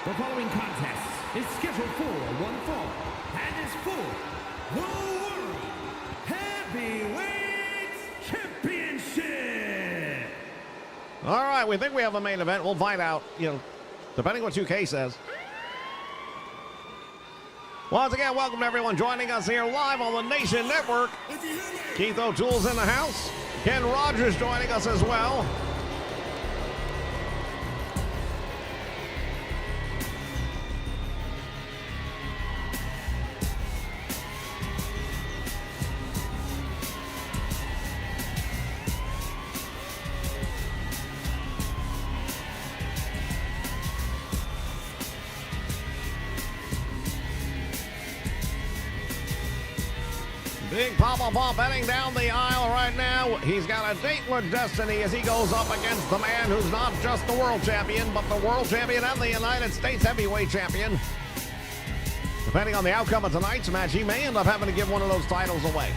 The following contest is scheduled for one fall and is for the World Heavyweight Championship. All right, we think we have a main event. We'll find out, depending what 2K says. Once again, welcome to everyone joining us here live on the Nation Network. Keith O'Toole's in the house. Ken Rogers joining us as well. Big Papa Pump heading down the aisle right now. He's got a date with destiny as he goes up against the man who's not just the world champion, but the world champion and the United States heavyweight champion. Depending on the outcome of tonight's match, he may end up having to give one of those titles away.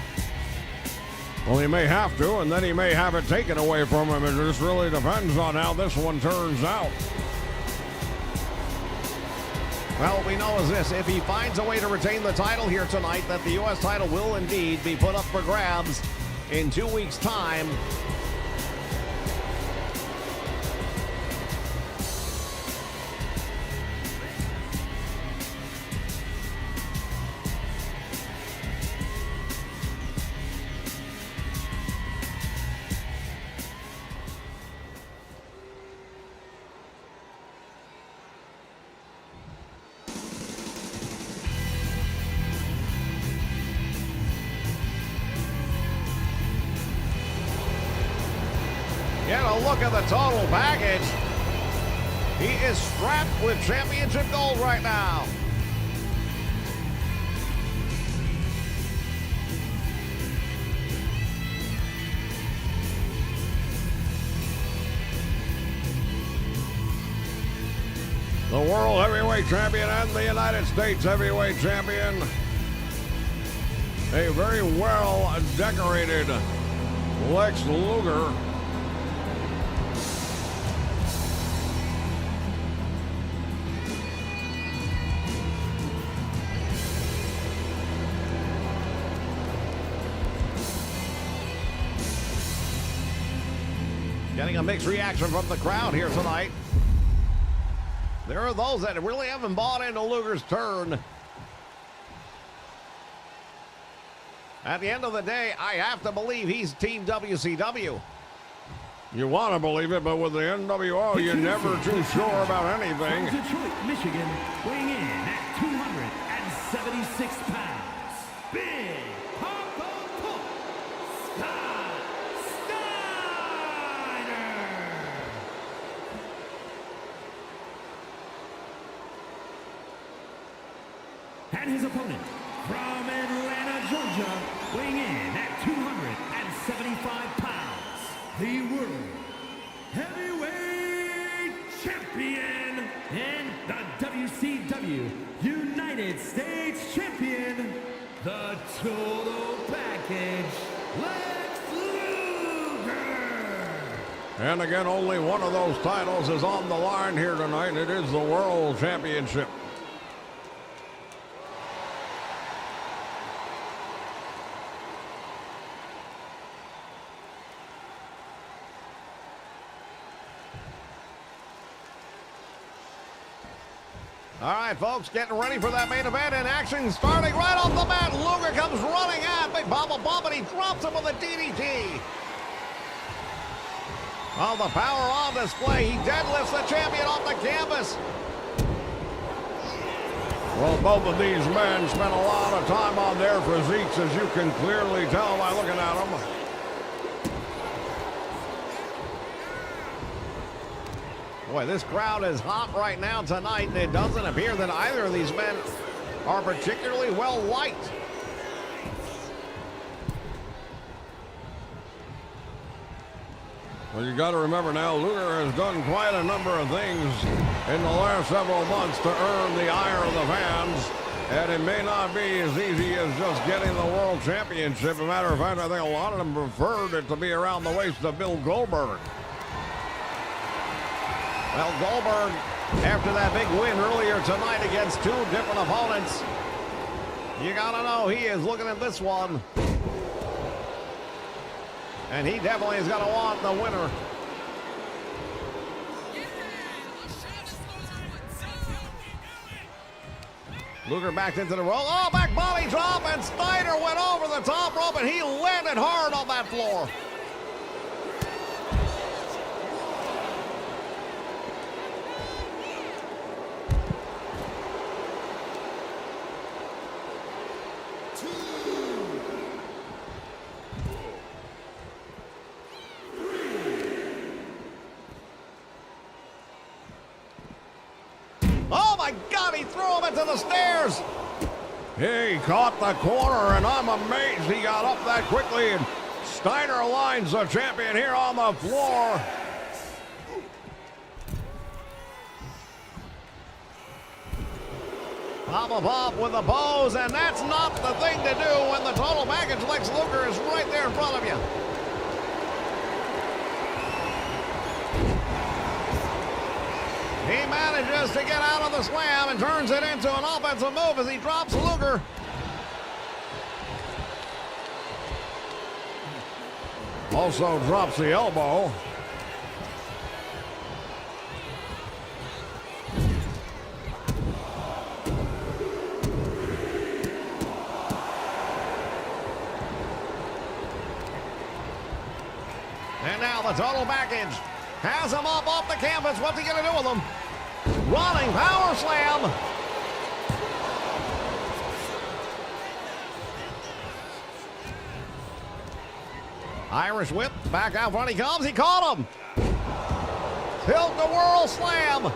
Well, he may have to, and then he may have it taken away from him. It just really depends on how this one turns out. Well, what we know is this. If he finds a way to retain the title here tonight, that the U.S. title will indeed be put up for grabs in 2 weeks' time. look at the total package. He is strapped with championship gold right now. The World Heavyweight Champion and the United States Heavyweight Champion. A very well decorated Lex Luger. Getting a mixed reaction from the crowd here tonight. There are those that really haven't bought into Luger's turn. At the end of the day, I have to believe he's Team WCW. You want to believe it, but with the NWO, you're never too sure about anything. From Detroit, Michigan, weighing in at 276 pounds, Big Papa Pump Scott Steiner. And his opponent, from Atlanta, Georgia, weighing in at 275 pounds, the World Heavyweight Champion and the WCW United States Champion, the Total Package, Lex Luger. And again, only one of those titles is on the line here tonight. It is the World Championship. All right, folks, getting ready for that main event in action. Starting right off the bat, Luger comes running at Big Papa Pump, and he drops him with a DDT. Oh, the power on display. He deadlifts the champion off the canvas. Well, both of these men spent a lot of time on their physiques, as you can clearly tell by looking at them. Boy, this crowd is hot right now tonight, and it doesn't appear that either of these men are particularly well liked. Well, you got to remember now, Luger has done quite a number of things in the last several months to earn the ire of the fans, and it may not be as easy as just getting the World Championship. As a matter of fact, I think a lot of them preferred it to be around the waist of Bill Goldberg. Well, Goldberg, after that big win earlier tonight against two different opponents, you gotta know he is looking at this one. And he definitely is gonna want the winner. Luger backed into the roll. Oh, back body drop, and Steiner went over the top rope, and he landed hard on that floor. Oh my God, he threw him into the stairs. He caught the corner, and I'm amazed he got up that quickly. And Steiner lines the champion here on the floor. Papa Pop with the pose, and that's not the thing to do when the total package Lex Luger is right there in front of you. He manages to get out of the slam and turns it into an offensive move as he drops Luger. Also drops the elbow. And now the total package has him up off the canvas. What's he going to do with him? Running power slam. Irish whip. Back out front he comes. He caught him. Tilt-a-whirl slam.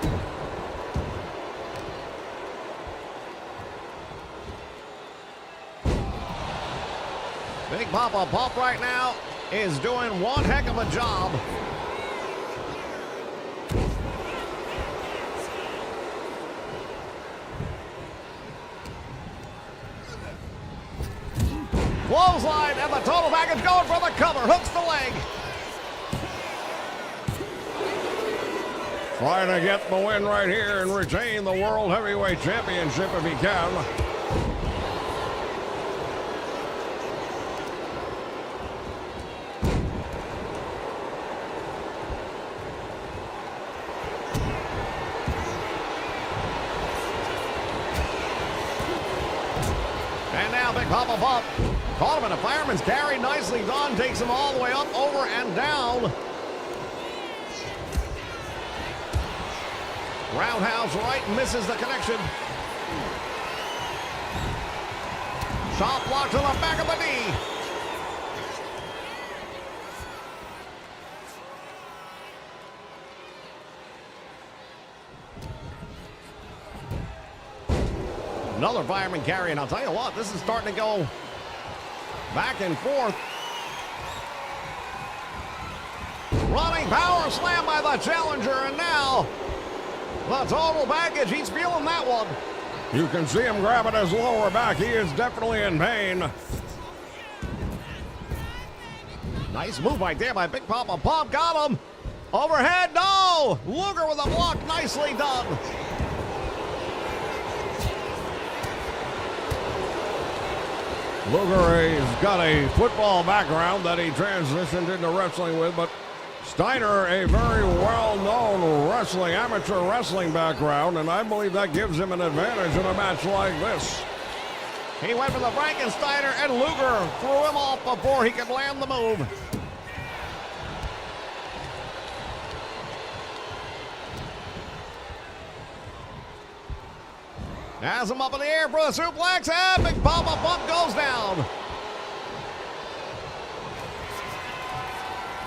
Big Papa Pump right now is doing one heck of a job. Clothesline and the total package going for the cover. Hooks the leg. Trying to get the win right here and retain the World Heavyweight Championship if he can. And now Big Papa Pump caught him in a fireman's carry. Nicely done. Takes him all the way up, over, and down. Roundhouse right, misses the connection. Chop block to the back of the knee. Another fireman carry, and I'll tell you what, this is starting to go back and forth. Running power slam by the challenger, and now the total package. He's feeling that one. You can see him grabbing his lower back. He is definitely in pain. Nice move right there by Big Papa Pump. Got him. Overhead, no. Luger with a block. Nicely done. Luger has got a football background that he transitioned into wrestling with, but Steiner, a very well-known amateur wrestling background, and I believe that gives him an advantage in a match like this. He went for the Frankensteiner, and Luger threw him off before he could land the move. Has him up in the air for the suplex, and Big Papa Pump goes down.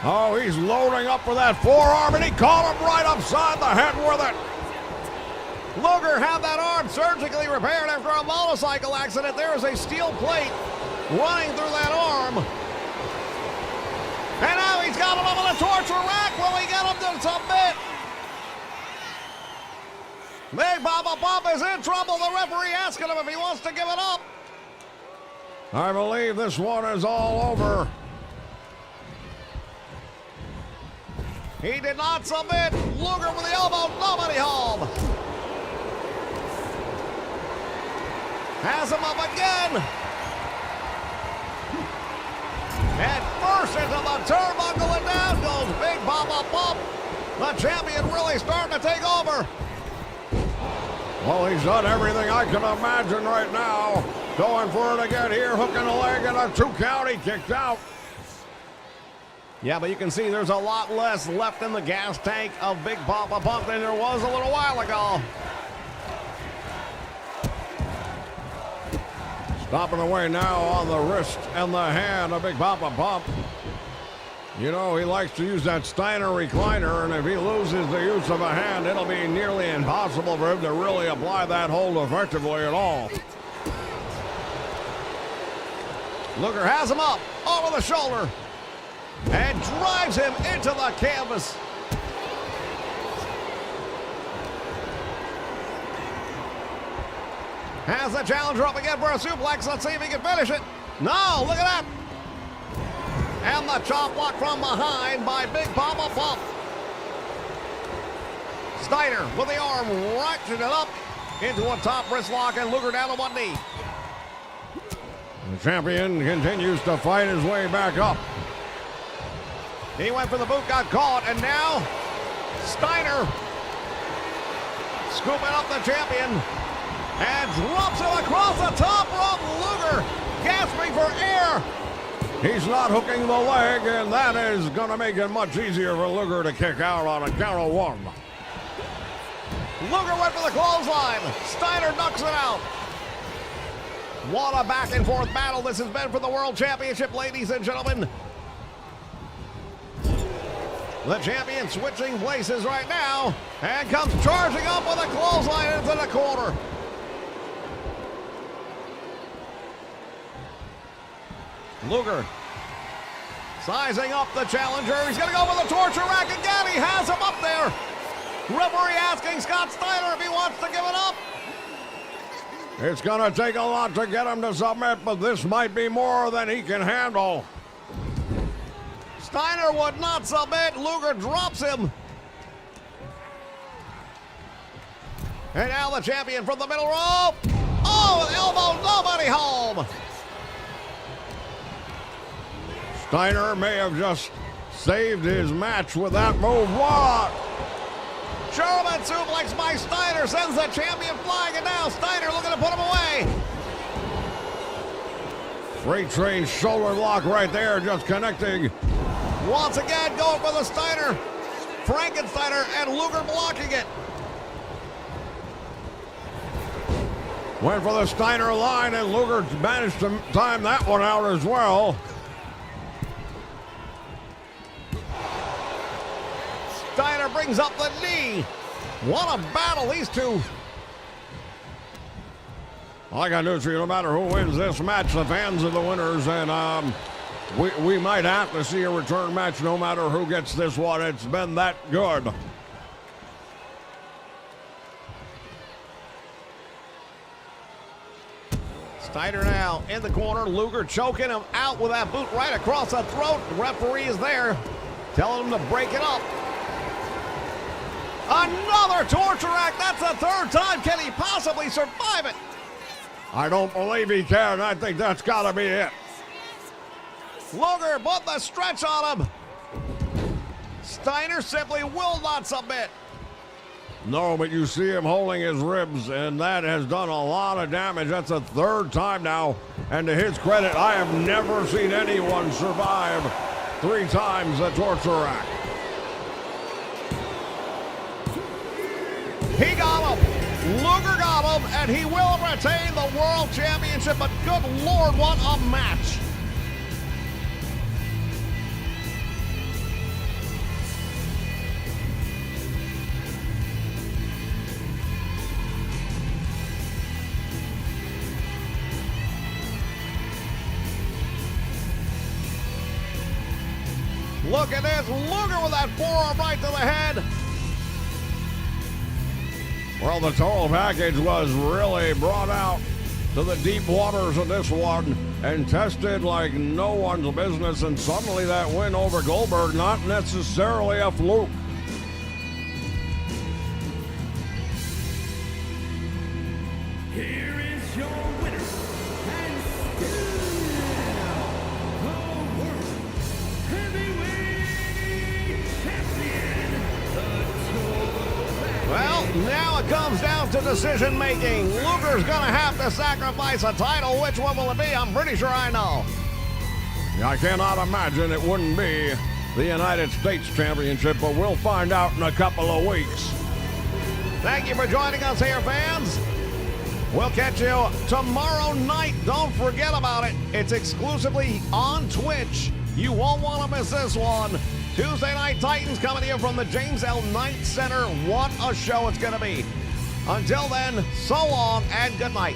Oh, he's loading up for that forearm, and he caught him right upside the head with it. Luger had that arm surgically repaired after a motorcycle accident. There is a steel plate running through that arm. And now he's got him up on the torture rack. Will he get him to submit? Big Papa Pump is in trouble. The referee asking him if he wants to give it up. I believe this one is all over. He did not submit. Luger with the elbow. Nobody home. Has him up again. And first into the turnbuckle, and down goes Big Papa Pump. The champion really starting to take over. Well, he's done everything I can imagine right now. Going for it again here, hooking a leg and a 2 count. He kicked out. Yeah, but you can see there's a lot less left in the gas tank of Big Papa Pump than there was a little while ago. Stopping away now on the wrist and the hand of Big Papa Pump. You know, he likes to use that Steiner recliner, and if he loses the use of a hand, it'll be nearly impossible for him to really apply that hold effectively at all. Luger has him up over the shoulder and drives him into the canvas. Has the challenger up again for a suplex. Let's see if he can finish it. No, look at that. And the chop block from behind by Big Papa Pump. Steiner with the arm ratcheting it up into a top wrist lock, and Luger down to one knee. The champion continues to fight his way back up. He went for the boot, got caught, and now Steiner scooping up the champion and drops him across the top rope. Luger gasping for air. He's not hooking the leg, and that is going to make it much easier for Luger to kick out on a count of 1. Luger went for the clothesline. Steiner knocks it out. What a back and forth battle this has been for the World Championship, ladies and gentlemen. The champion switching places right now and comes charging up with a clothesline into the corner. Luger sizing up the challenger. He's going to go with a torture rack again. He has him up there. Referee asking Scott Steiner if he wants to give it up. It's going to take a lot to get him to submit, but this might be more than he can handle. Steiner would not submit. Luger drops him. And now the champion from the middle rope. Oh, an elbow, nobody home. Steiner may have just saved his match with that move. What? German suplex by Steiner sends the champion flying, and now Steiner looking to put him away. Freight train shoulder lock right there, just connecting. Once again going for the Steiner. Frankensteiner and Luger blocking it. Went for the Steiner line, and Luger managed to time that one out as well. Steiner brings up the knee. What a battle, these two. I got news for you. No matter who wins this match, the fans are the winners, and we might have to see a return match no matter who gets this one. It's been that good. Steiner now in the corner. Luger choking him out with that boot right across the throat. The referee is there telling him to break it up. Another torture rack. That's the third time. Can he possibly survive it? I don't believe he can. I think that's got to be it. Luger put the stretch on him. Steiner simply will not submit. No, but you see him holding his ribs, and that has done a lot of damage. That's the third time now. And to his credit, I have never seen anyone survive 3 times the torture rack. He got him. Luger got him, and he will retain the World Championship. But good Lord, what a match. Look at this. Luger with that forearm right to the head. Well, the total package was really brought out to the deep waters of this one and tested like no one's business, and suddenly that win over Goldberg, not necessarily a fluke. Here is your winner, and still the World Heavyweight Champion, the Total. Well, now it comes down to decision making. Luger's gonna have to sacrifice a title. Which one will it be? I'm pretty sure I know. I cannot imagine it wouldn't be the United States Championship, but we'll find out in a couple of weeks. Thank you for joining us here, fans. We'll catch you tomorrow night. Don't forget about it. It's exclusively on Twitch. You won't want to miss this one. Tuesday Night Titans coming to you from the James L. Knight Center. What a show it's going to be. Until then, so long and good night.